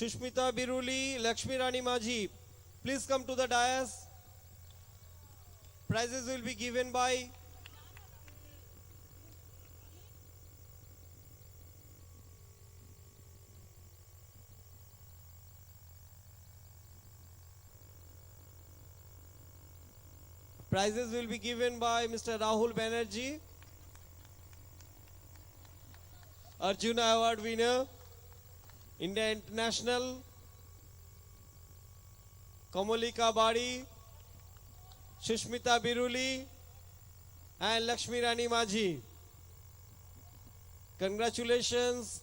Shushmita Biruli, Lakshmi Rani Maji, please come to the dais. Prizes will be given by Mr. Rahul Banerjee, Arjuna Award winner, India International, Kamalika Badi, Shushmita Biruli, and Lakshmi Rani Maji. Congratulations,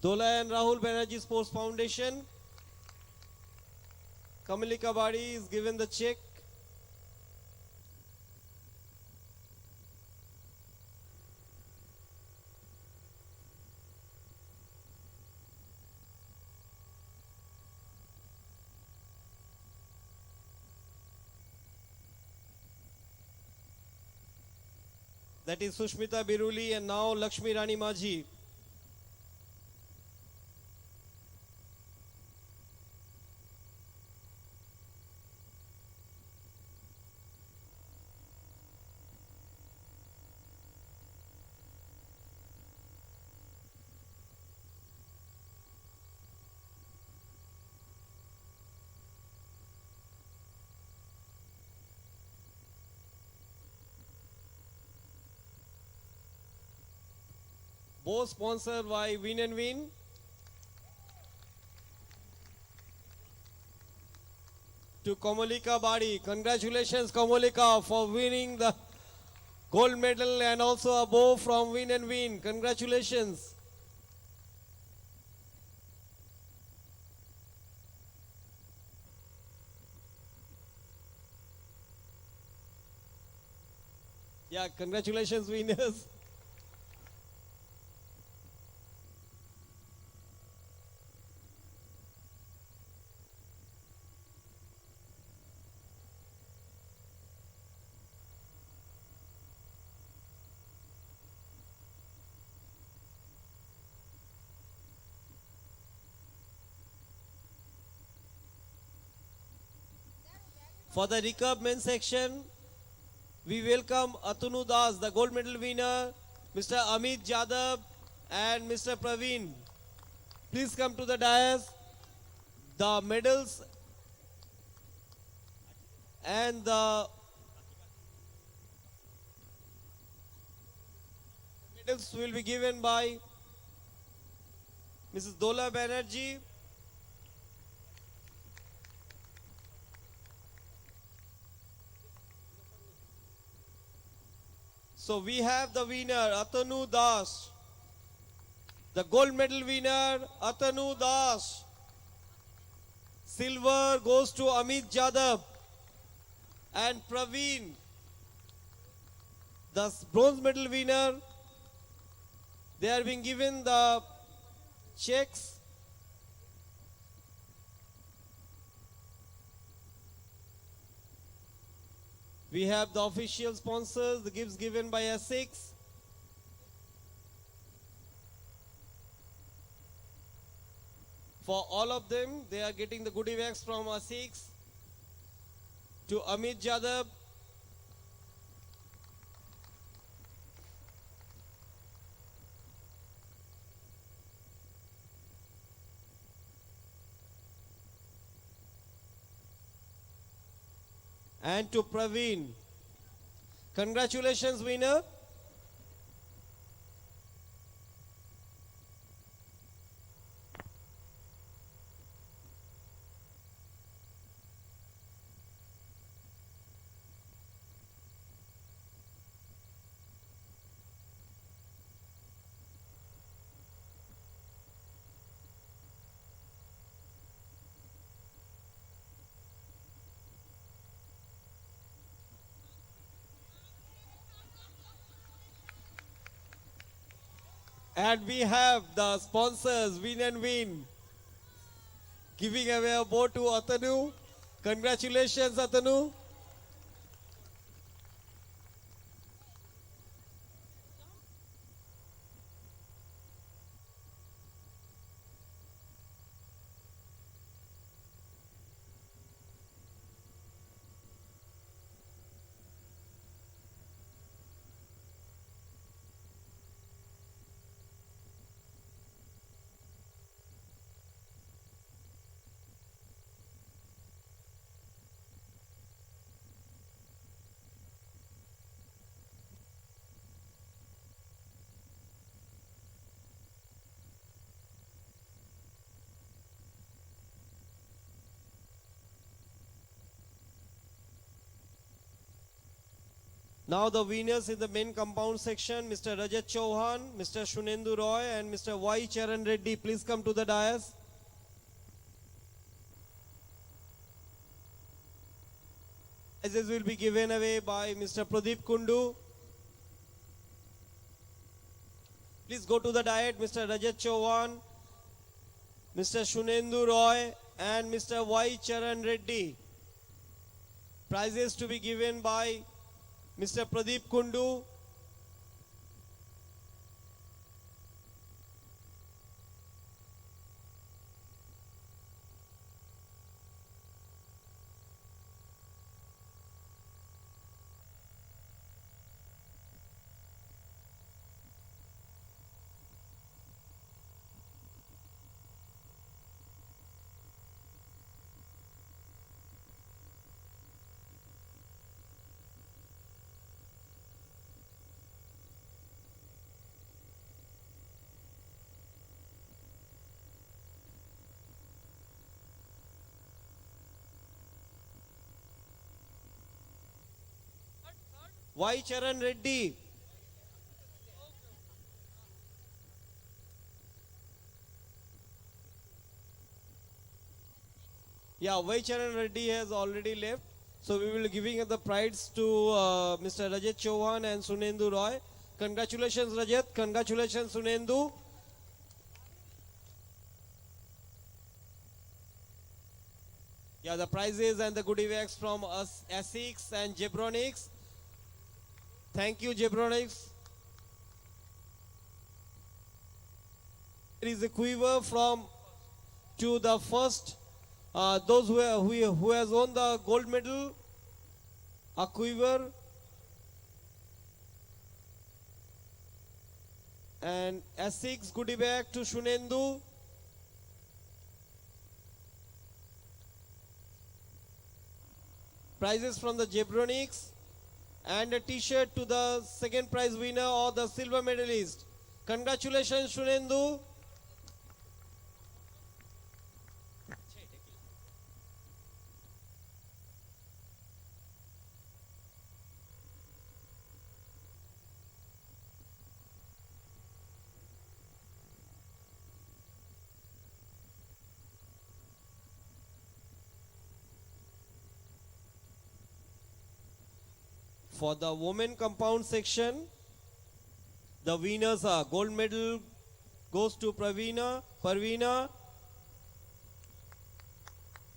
Dola and Rahul Banerjee Sports Foundation. Kamalika Badi is given the check. That is Shushmita Biruli and now Lakshmi Rani Maji. Both sponsored by Win and Win. To Kamalika Badi, congratulations Kamalika for winning the gold medal and also a bow from Win and Win. Congratulations. Yeah, congratulations winners. For the recurve men's section, we welcome Atanu Das, the gold medal winner, Mr. Amit Jadab and Mr. Praveen. Please come to the dais. The medals and the medals will be given by Mrs. Dola Banerjee. So we have the winner, Atanu Das. The gold medal winner, Atanu Das. Silver goes to Amit Jadab and Praveen. The bronze medal winner, they are being given the checks. We have the official sponsors, the gifts given by ASICS. For all of them, they are getting the goodie bags from ASICS. To Amit Jadab, and to Praveen. Congratulations, winner. And we have the sponsors, Win and Win, giving away a bow to Atanu. Congratulations, Atanu. Now the winners in the main compound section, Mr. Rajat Chauhan, Mr. Shunendu Roy and Mr. Y. Charan Reddy, please come to the dais. Prizes will be given away by Mr. Pradeep Kundu. Please go to the dais, Mr. Rajat Chauhan, Mr. Shunendu Roy and Mr. Y. Charan Reddy. Prizes to be given by Mr. Pradeep Kundu. Y. Charan Reddy. Yeah, Y. Charan Reddy has already left. So we will be giving the prize to Mr. Rajat Chauhan and Sunendu Roy. Congratulations Rajat, congratulations Sunendu. Yeah, the prizes and the goodie bags from us, Essex and Jebronics. Thank you, Jebronics. There is a quiver from to the first, those who has won the gold medal. A quiver and Essex goodie bag to Shunendu. Prizes from the Jebronics and a t-shirt to the second prize winner or the silver medalist. Congratulations Shunendu. For the women compound section, the winners are gold medal goes to Parveena,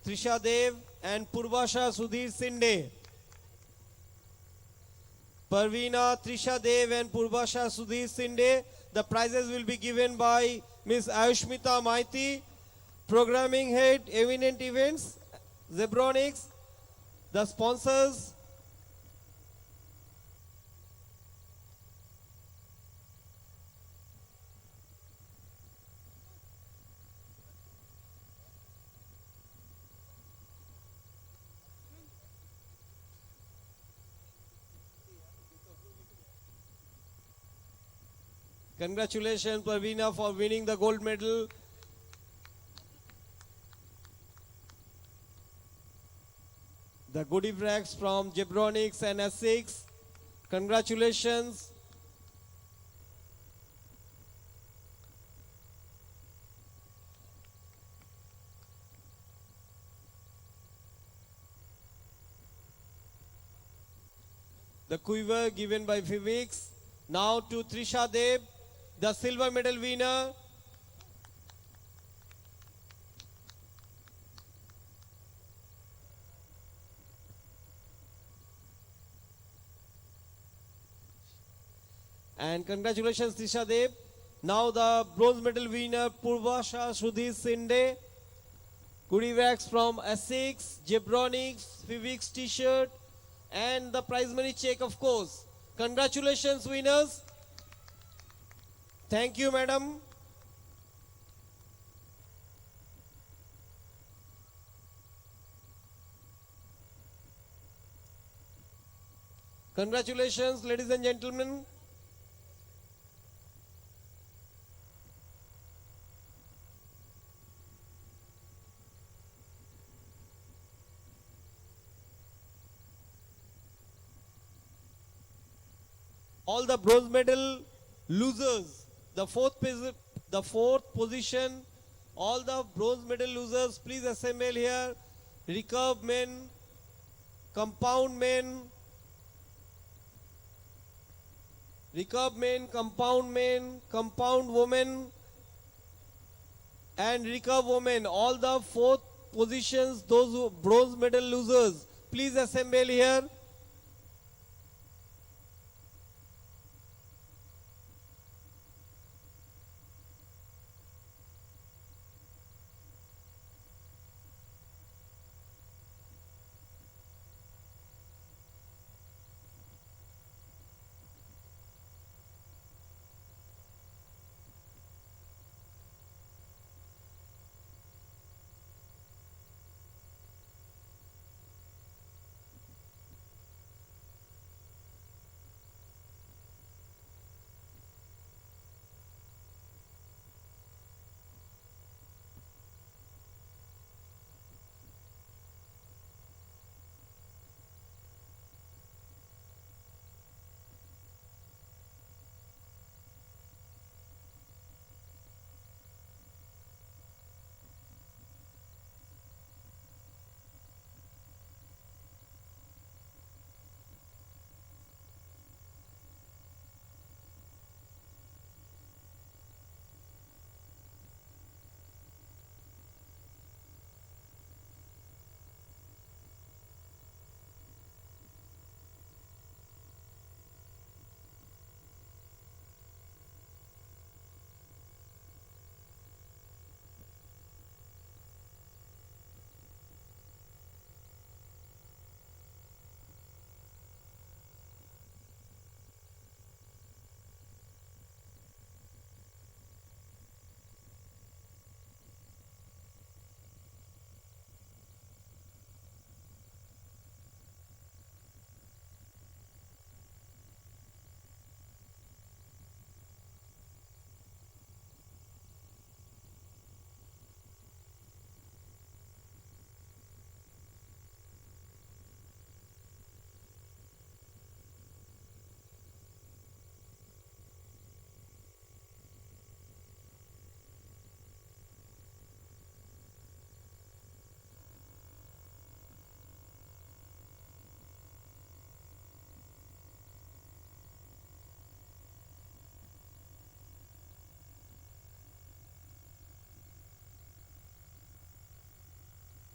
Trisha Dev and Purvasha Sudhir Sinde. Parveena, Trisha Dev and Purvasha Sudhir Sinde. The prizes will be given by Ms. Ayushmita Maiti, Programming Head, Eminent Events, Zebronics, the sponsors. Congratulations Parveena for winning the gold medal. The goodie bags from Jebronics and Essex. Congratulations. The quiver given by Vivix. Now to Trisha Dev, the silver medal winner. And congratulations Trisha Dev. Now the bronze medal winner Purvasha Sudhir Sinde. Goodie bags from Essex, Jebronics, Vivix t-shirt and the prize money check of course. Congratulations winners. Thank you madam. Congratulations ladies and gentlemen. all the bronze medal losers, the fourth position, all the bronze medal losers, please assemble here. Recurve men, compound men, recurve men, compound women, and recurve women. All the fourth positions, those bronze medal losers, please assemble here.